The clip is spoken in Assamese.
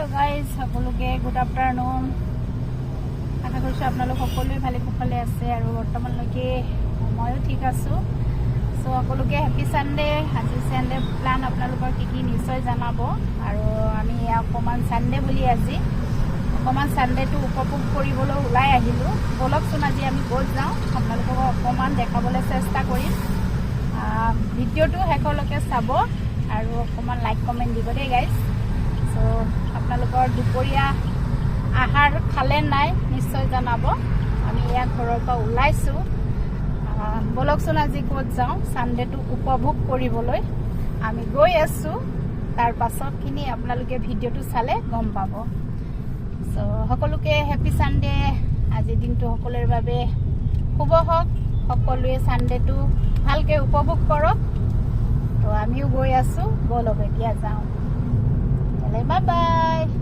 हेलो गाइज सकलोके गुड आफ्टारनुन आशा কৰিছো আপোনালোক সকলোৱে ভালে কুশলে আছে আৰু বৰ্তমানলৈকে ময়ো ঠিক আছো সো সকলোকে হ্যাপি সানডে আজি সানডে প্লান আপোনালোকৰ কি নিশ্চয় জানাব আৰু আমি অকমান সানডে বুলি আজি অকমান সানডেটো উপভোগ কৰিবলৈ ওলাই আহিলো বলকচোন আজি আমি ক'ত যাওঁ আপোনালোকক অকমান দেখাবলৈ চেষ্টা কৰিম ভিডিওটো শেষলৈকে চাব আৰু অকমান লাইক কমেন্ট দিব দেই গাইজ সো আপোনালোকৰ দুপৰীয়া আহাৰ খালে নাই নিশ্চয় জানাব আমি ইয়া ঘৰৰ পৰা ওলাইছো বলকচোন আজি ক'ত যাওঁ সানডেটো উপভোগ কৰিবলৈ আমি গৈ আছো তাৰ পাছতখিনি আপোনালোকে ভিডিওটো চালে গম পাব সো সকলোকে হ্যাপি সানডে আজি দিনটো সকলোৰ বাবে শুভ হওক সকলোৱে সানডেটো ভালকে উপভোগ কৰক তো আমিও গৈ আছো বলক এতিয়া যাওঁ বাই বাই